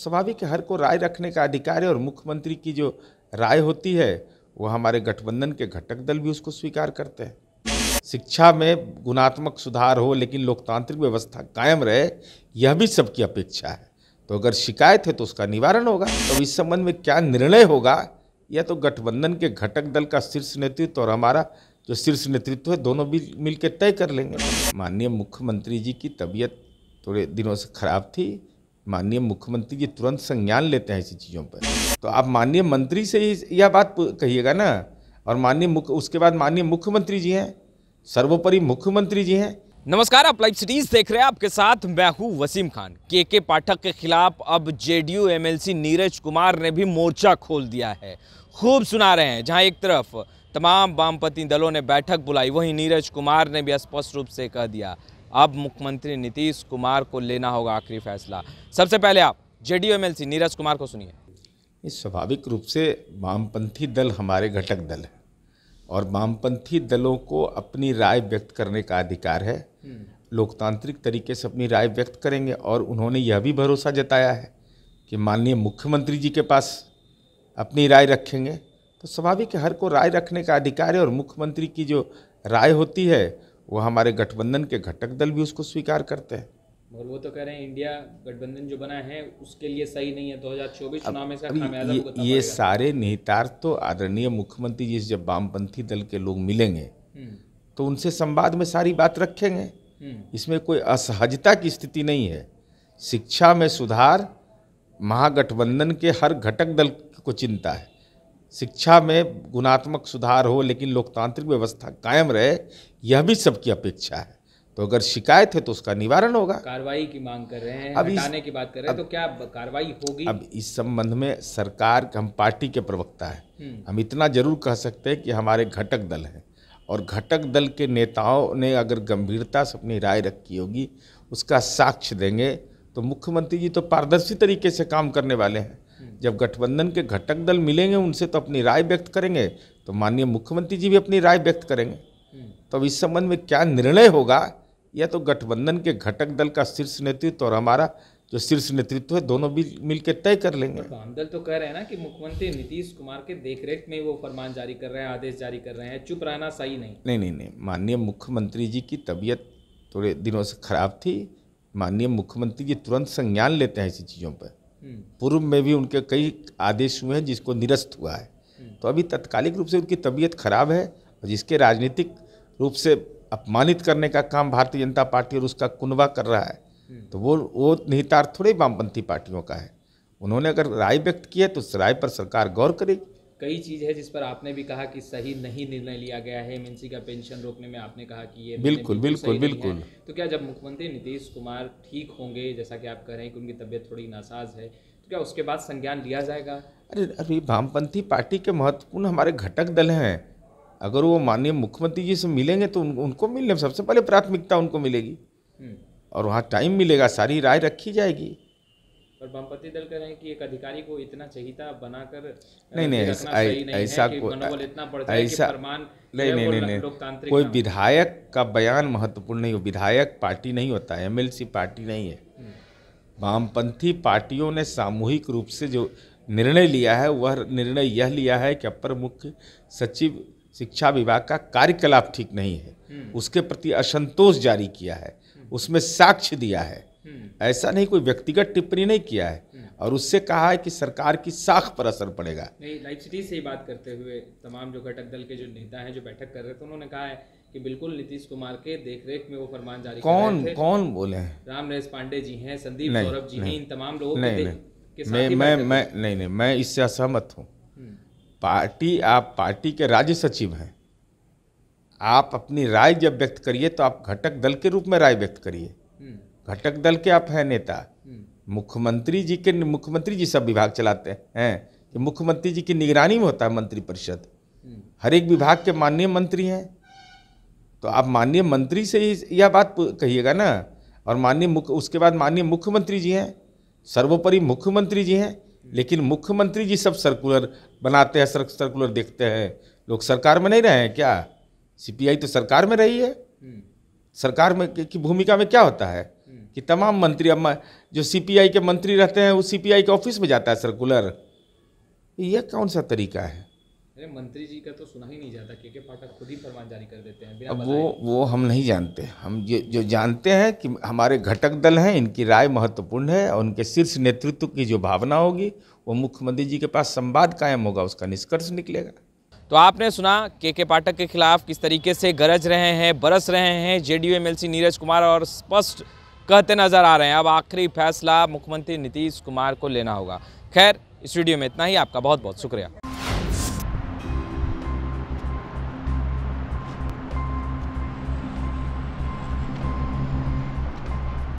स्वाभाविक है, हर को राय रखने का अधिकार है और मुख्यमंत्री की जो राय होती है वो हमारे गठबंधन के घटक दल भी उसको स्वीकार करते हैं। शिक्षा में गुणात्मक सुधार हो लेकिन लोकतांत्रिक व्यवस्था कायम रहे, यह भी सबकी अपेक्षा है। तो अगर शिकायत है तो उसका निवारण होगा। तो इस संबंध में क्या निर्णय होगा यह तो गठबंधन के घटक दल का शीर्ष नेतृत्व और हमारा जो शीर्ष नेतृत्व है दोनों भी मिलकर तय कर लेंगे। माननीय मुख्यमंत्री जी की तबीयत थोड़े दिनों से खराब थी। माननीय मुख्यमंत्री जी तुरंत संज्ञान लेते हैं ऐसी चीज़ों पर। तो आप माननीय मंत्री से ही यह बात कहिएगा ना। और उसके बाद माननीय मुख्यमंत्री जी हैं, सर्वोपरि मुख्यमंत्री जी हैं। नमस्कार, आप लाइव सिटीज देख रहे हैं। आपके साथ मैं हूं वसीम खान। के पाठक के खिलाफ अब जेडीयू एमएलसी नीरज कुमार ने भी मोर्चा खोल दिया है। खूब सुना रहे हैं। जहां एक तरफ तमाम वामपंथी दलों ने बैठक बुलाई, वहीं नीरज कुमार ने भी स्पष्ट रूप से कह दिया अब मुख्यमंत्री नीतीश कुमार को लेना होगा आखिरी फैसला। सबसे पहले आप जेडीयू एमएलसी नीरज कुमार को सुनिए। स्वाभाविक रूप से वामपंथी दल हमारे घटक दल है और वामपंथी दलों को अपनी राय व्यक्त करने का अधिकार है। लोकतांत्रिक तरीके से अपनी राय व्यक्त करेंगे और उन्होंने यह भी भरोसा जताया है कि माननीय मुख्यमंत्री जी के पास अपनी राय रखेंगे। तो स्वाभाविक है, हर को राय रखने का अधिकार है और मुख्यमंत्री की जो राय होती है वो हमारे गठबंधन के घटक दल भी उसको स्वीकार करते हैं। और वो तो कह रहे हैं इंडिया गठबंधन जो बना है उसके लिए सही नहीं है। 2024 चुनाव में इसका खामियाजा ये सारे निहितार्थ तो आदरणीय मुख्यमंत्री जी से जब वामपंथी दल के लोग मिलेंगे तो उनसे संवाद में सारी बात रखेंगे। इसमें कोई असहजता की स्थिति नहीं है। शिक्षा में सुधार महागठबंधन के हर घटक दल को चिंता है। शिक्षा में गुणात्मक सुधार हो लेकिन लोकतांत्रिक व्यवस्था कायम रहे, यह भी सबकी अपेक्षा है। तो अगर शिकायत है तो उसका निवारण होगा। कार्रवाई की मांग कर रहे हैं, हटाने की बात कर रहे हैं, तो क्या कार्रवाई होगी? अब इस संबंध में सरकार, हम पार्टी के प्रवक्ता हैं, हम इतना जरूर कह सकते हैं कि हमारे घटक दल हैं और घटक दल के नेताओं ने अगर गंभीरता से अपनी राय रखी होगी उसका साक्ष्य देंगे। तो मुख्यमंत्री जी तो पारदर्शी तरीके से काम करने वाले हैं। जब गठबंधन के घटक दल मिलेंगे उनसे तो अपनी राय व्यक्त करेंगे, तो माननीय मुख्यमंत्री जी भी अपनी राय व्यक्त करेंगे। तो अब इस संबंध में क्या निर्णय होगा यह तो गठबंधन के घटक दल का शीर्ष नेतृत्व और हमारा जो शीर्ष नेतृत्व है दोनों भी मिलकर तय कर लेंगे। वाम दल तो कह रहे हैं ना कि मुख्यमंत्री नीतीश कुमार के देखरेख में वो फरमान जारी कर रहे हैं, आदेश जारी कर रहे हैं, चुप रहना सही नहीं। नहीं, माननीय मुख्यमंत्री जी की तबीयत थोड़े दिनों से खराब थी। माननीय मुख्यमंत्री जी तुरंत संज्ञान लेते हैं ऐसी चीज़ों पर। पूर्व में भी उनके कई आदेश हुए हैं जिसको निरस्त हुआ है। तो अभी तत्कालिक रूप से उनकी तबीयत खराब है और जिसके राजनीतिक रूप से अपमानित करने का काम भारतीय जनता पार्टी और उसका कुनबा कर रहा है, तो वो निहितार्थ थोड़े वामपंथी पार्टियों का है। उन्होंने अगर राय व्यक्त की है तो उस राय पर सरकार गौर करेगी। कई चीज़ है जिस पर आपने भी कहा कि सही नहीं निर्णय लिया गया है। एमएनसी का पेंशन रोकने में आपने कहा कि ये बिल्कुल। तो क्या जब मुख्यमंत्री नीतीश कुमार ठीक होंगे, जैसा कि आप कह रहे हैं कि उनकी तबीयत थोड़ी नासाज है, तो क्या उसके बाद संज्ञान लिया जाएगा? अभी वामपंथी पार्टी के महत्वपूर्ण हमारे घटक दल हैं। अगर वो माननीय मुख्यमंत्री जी से मिलेंगे तो उनको मिलने सबसे पहले प्राथमिकता उनको मिलेगी और वहाँ टाइम मिलेगा, सारी राय रखी जाएगी। और वामपंथी दल कह रहे हैं कि एक अधिकारी को इतना चहिता बनाकर नहीं, कोई विधायक का बयान महत्वपूर्ण नहीं हो। विधायक पार्टी नहीं होता है, एमएलसी पार्टी नहीं है। वामपंथी पार्टियों ने सामूहिक रूप से जो निर्णय लिया है वह निर्णय यह लिया है कि अपर मुख्य सचिव शिक्षा विभाग का कार्यकलाप ठीक नहीं है, उसके प्रति असंतोष जारी किया है, उसमें साक्ष्य दिया है। ऐसा नहीं, कोई व्यक्तिगत टिप्पणी नहीं किया है और उससे कहा है कि सरकार की साख पर असर पड़ेगा। नहीं, लाइव सिटी से ही बात करते हुए तमाम जो घटक दल के जो नेता हैं जो बैठक कर रहे थे उन्होंने कहा है कि बिल्कुल नीतीश कुमार के देखरेख में वो फरमान जारी कौन बोले हैं? राम नरेश पांडे जी हैं, संदीप सौरभ जी हैं, इन तमाम लोगों मैं इससे असहमत हूँ। आप पार्टी के राज्य सचिव हैं, आप अपनी राय जब व्यक्त करिए तो आप घटक दल के रूप में राय व्यक्त करिए। घटक दल के आप हैं नेता। मुख्यमंत्री जी सब विभाग चलाते हैं कि मुख्यमंत्री जी की निगरानी में होता है मंत्रिपरिषद। हर एक विभाग के माननीय मंत्री हैं, तो आप माननीय मंत्री से ही यह बात कहिएगा ना। और उसके बाद माननीय मुख्यमंत्री जी हैं, सर्वोपरि मुख्यमंत्री जी हैं। लेकिन मुख्यमंत्री जी सब सर्कुलर बनाते हैं, सर्कुलर देखते हैं। लोग सरकार में नहीं रहे हैं क्या? सीपीआई तो सरकार में रही है। सरकार में की भूमिका में क्या होता है कि तमाम मंत्री, अब जो सीपीआई के मंत्री रहते हैं वो सीपीआई के ऑफिस में जाता है सर्कुलर। यह कौन सा तरीका है? अरे मंत्री जी का तो सुना ही नहीं जाता, के पाठक खुद ही फरमान जारी कर देते हैं बिना अब बताए। वो हम नहीं जानते। हम जो जानते हैं कि हमारे घटक दल हैं, इनकी राय महत्वपूर्ण है और उनके शीर्ष नेतृत्व की जो भावना होगी वो मुख्यमंत्री जी के पास संवाद कायम होगा, उसका निष्कर्ष निकलेगा। तो आपने सुना के पाठक के खिलाफ किस तरीके से गरज रहे हैं, बरस रहे हैं जेडीयू एमएलसी नीरज कुमार, और स्पष्ट कहते नजर आ रहे हैं अब आखिरी फैसला मुख्यमंत्री नीतीश कुमार को लेना होगा। खैर, इस वीडियो में इतना ही। आपका बहुत बहुत शुक्रिया।